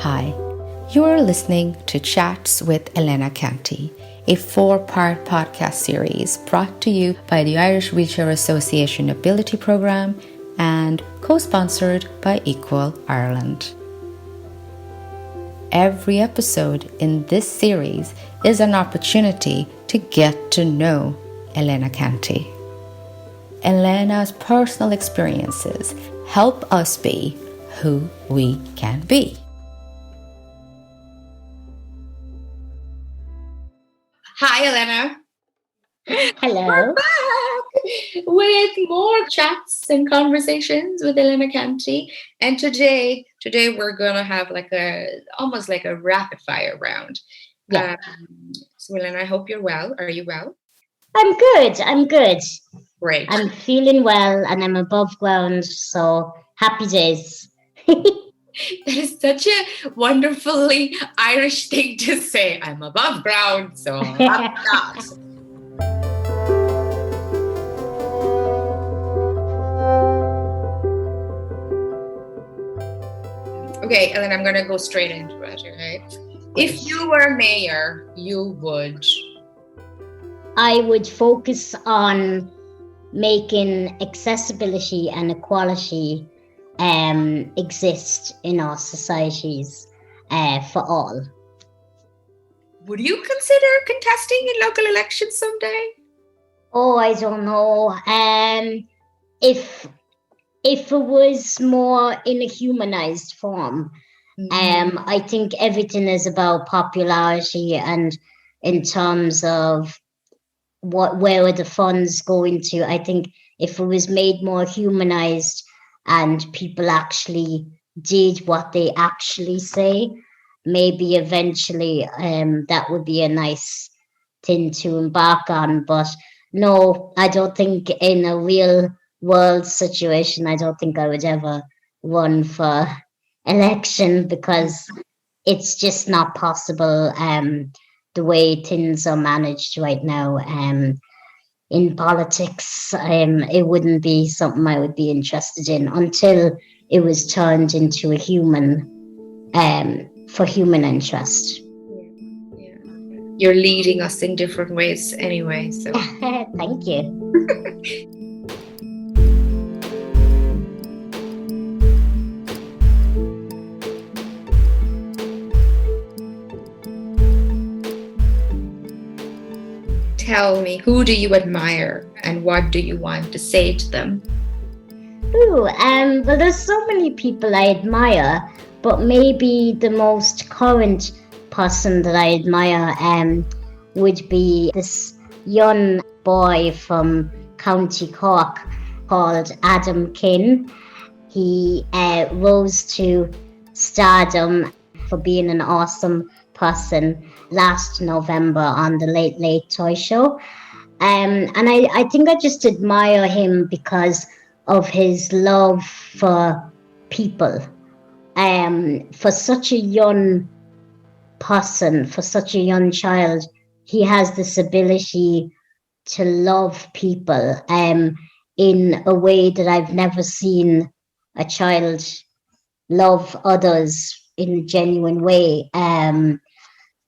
Hi, you are listening to Chats with Elena Canty, a 4-part podcast series brought to you by the Irish Wheelchair Association Ability Programme and co-sponsored by Equal Ireland. Every episode in this series is an opportunity to get to know Elena Canty. Elena's personal experiences help us be who we can be. Hi, Elena. Hello. We're back with more chats and conversations with Elena Canty. And today we're gonna have almost like a rapid fire round. Yeah. So Elena, I hope you're well. Are you well? I'm good. Great. I'm feeling well and I'm above ground, so happy days. That is such a wonderfully Irish thing to say. I'm above ground, so I'm not. Okay, and then I'm going to go straight into it, okay? If you were mayor, I would focus on making accessibility and equality exist in our societies for all. Would you consider contesting in local elections someday? Oh, I don't know. If it was more in a humanized form, I think everything is about popularity and in terms of where are the funds going to. I think if it was made more humanized and people actually did what they actually say, maybe eventually that would be a nice thing to embark on. But no, I don't think in a real world situation, I don't think I would ever run for election because it's just not possible the way things are managed right now in politics. It wouldn't be something I would be interested in until it was turned into a human for human interest. Yeah. You're leading us in different ways anyway, so thank you. Tell me, who do you admire and what do you want to say to them? Well, there's so many people I admire, but maybe the most current person that I admire would be this young boy from County Cork called Adam Kin. He rose to stardom for being an awesome person last November on the Late Late Toy Show. And I think I just admire him because of his love for people. For such a young person, for such a young child, he has this ability to love people in a way that I've never seen a child love others in a genuine way.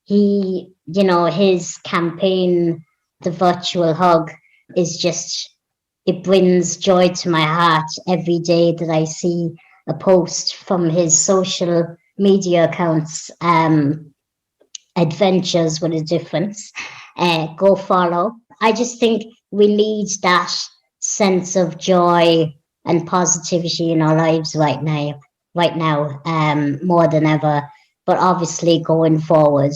His campaign, The Virtual Hug, is just, it brings joy to my heart every day that I see a post from his social media accounts. Adventures with a Difference. Go follow. I just think we need that sense of joy and positivity in our lives right now, more than ever. But obviously going forward,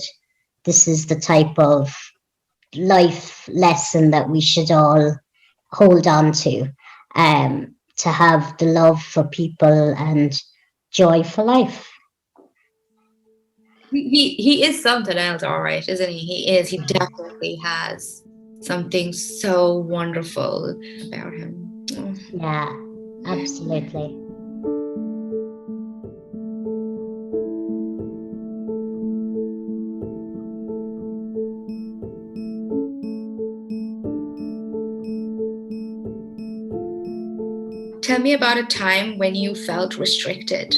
this is the type of life lesson that we should all hold on to have the love for people and joy for life. He is something else, all right, isn't he? He definitely has something so wonderful about him. Oh. Yeah, absolutely. Tell me about a time when you felt restricted.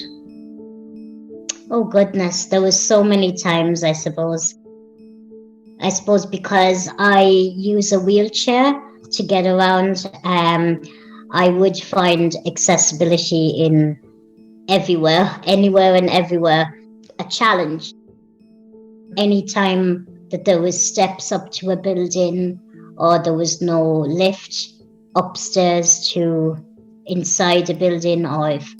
Oh goodness, there was so many times, I suppose. I suppose because I use a wheelchair to get around, I would find accessibility in everywhere, anywhere and everywhere, a challenge. Anytime that there was steps up to a building or there was no lift upstairs to inside a building, or if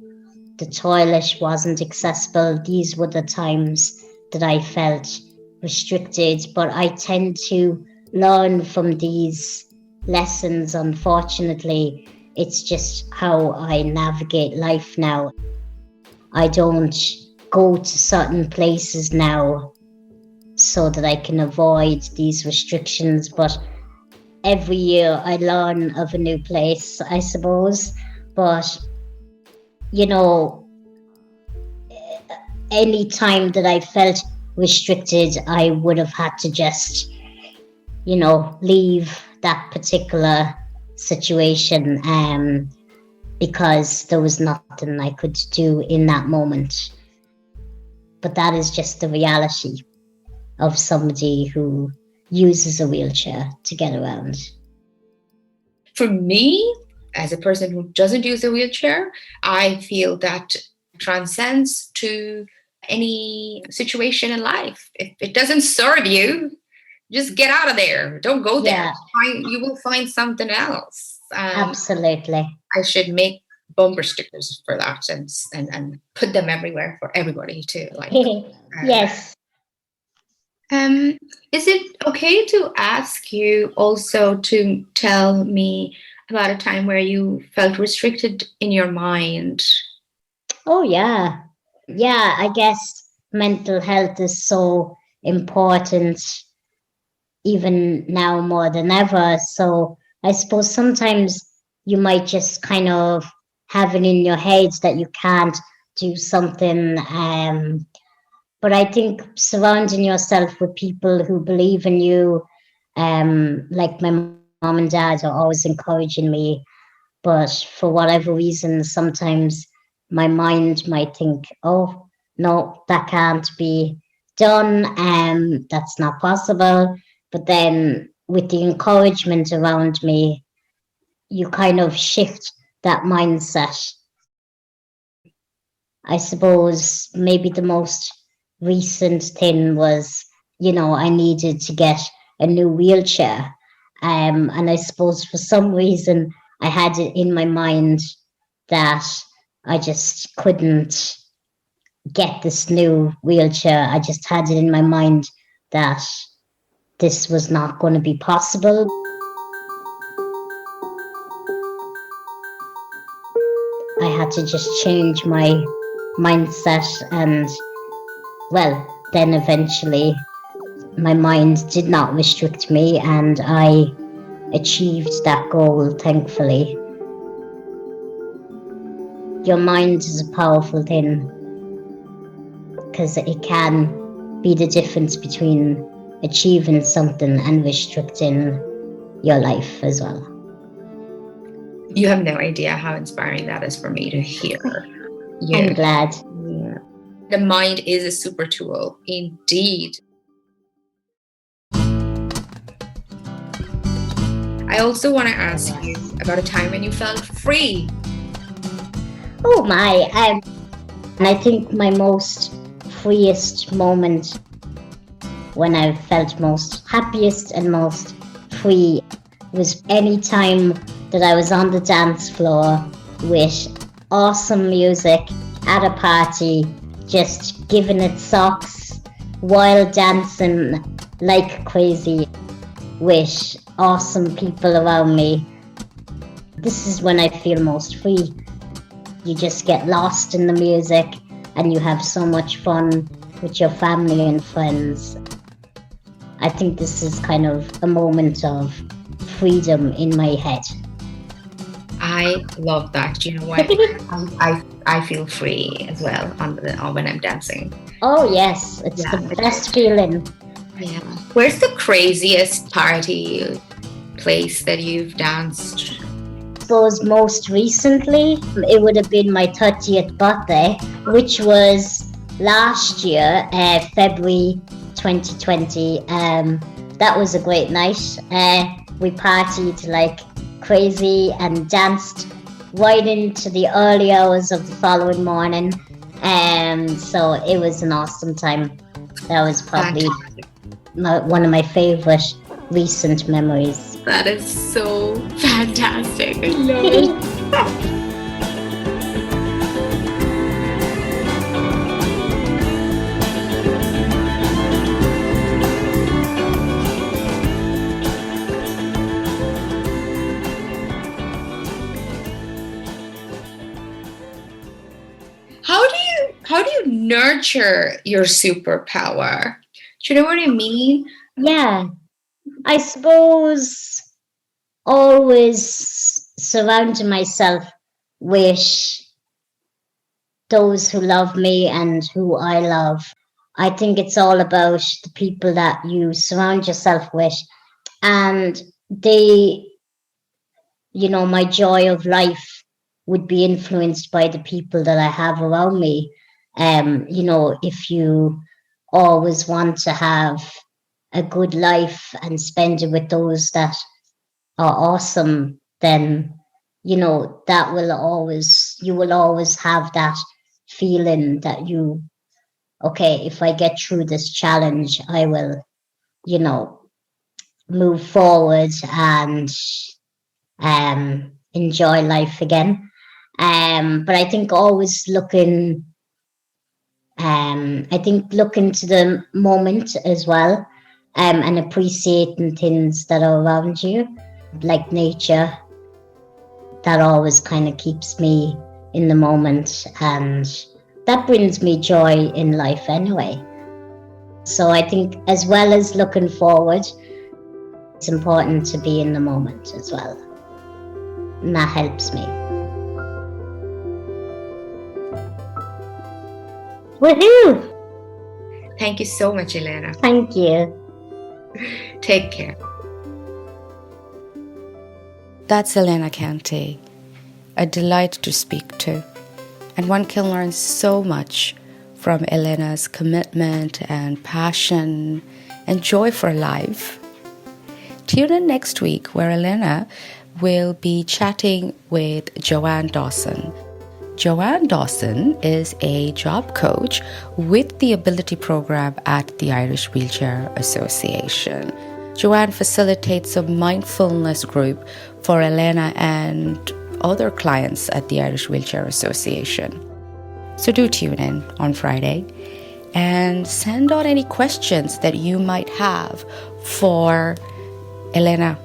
the toilet wasn't accessible, these were the times that I felt restricted. But I tend to learn from these lessons, unfortunately. It's just how I navigate life now. I don't go to certain places now so that I can avoid these restrictions, but every year I learn of a new place, I suppose. But, you know, any time that I felt restricted, I would have had to just, leave that particular situation because there was nothing I could do in that moment. But that is just the reality of somebody who uses a wheelchair to get around. For me, as a person who doesn't use a wheelchair, I feel that transcends to any situation in life. If it doesn't serve you, just get out of there. Don't go there. You will find something else. Absolutely. I should make bumper stickers for that and put them everywhere for everybody to like. Yes. Is it okay to ask you also to tell me about a time where you felt restricted in your mind? Oh, yeah. Yeah, I guess mental health is so important, even now more than ever. So I suppose sometimes you might just kind of have it in your head that you can't do something. But I think surrounding yourself with people who believe in you, like my mom and dad are always encouraging me. But for whatever reason, sometimes my mind might think, oh, no, that can't be done. That's not possible. But then with the encouragement around me, you kind of shift that mindset. I suppose maybe the most recent thing was, I needed to get a new wheelchair. And I suppose for some reason I had it in my mind that I just couldn't get this new wheelchair. I just had it in my mind that this was not going to be possible. I had to just change my mindset, and well, then eventually my mind did not restrict me and I achieved that goal, thankfully. Your mind is a powerful thing because it can be the difference between achieving something and restricting your life as well. You have no idea how inspiring that is for me to hear. Yeah. I'm glad. Yeah. The mind is a super tool, indeed. I also want to ask you about a time when you felt free. Oh my, and I think my most freest moment, when I felt most happiest and most free, was any time that I was on the dance floor with awesome music at a party, just giving it socks while dancing like crazy with awesome people around me. This is when I feel most free. You just get lost in the music and you have so much fun with your family and friends. I think this is kind of a moment of freedom in my head. I love that. You know what? I feel free as well when I'm dancing. Oh yes, it's the best feeling. Yeah. Where's the craziest party place that you've danced? I suppose most recently it would have been my 30th birthday, which was last year, February 2020. That was a great night. We partied like crazy and danced right into the early hours of the following morning. So it was an awesome time. That was probably one of my favorite recent memories. That is so fantastic. I love it. How do you nurture your superpower? Do you know what I mean? Yeah, I suppose always surrounding myself with those who love me and who I love. I think it's all about the people that you surround yourself with, and they, my joy of life would be influenced by the people that I have around me. If you always want to have a good life and spend it with those that are awesome, then you will always have that feeling that okay, if I get through this challenge, I will, move forward and enjoy life again. But I think always looking to the moment as well, and appreciating things that are around you, like nature. That always kind of keeps me in the moment, and that brings me joy in life anyway. So I think as well as looking forward, it's important to be in the moment as well. And that helps me. Woohoo! Thank you so much, Elena. Thank you. Take care. That's Elena Canty, a delight to speak to, and one can learn so much from Elena's commitment and passion and joy for life. Tune in next week where Elena will be chatting with Joanne Dawson. Joanne Dawson is a job coach with the Ability Program at the Irish Wheelchair Association. Joanne facilitates a mindfulness group for Elena and other clients at the Irish Wheelchair Association. So do tune in on Friday and send out any questions that you might have for Elena.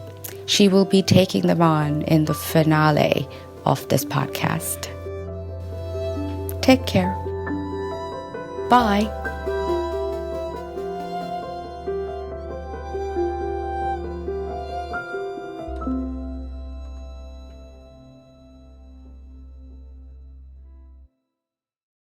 She will be taking them on in the finale of this podcast. Take care. Bye.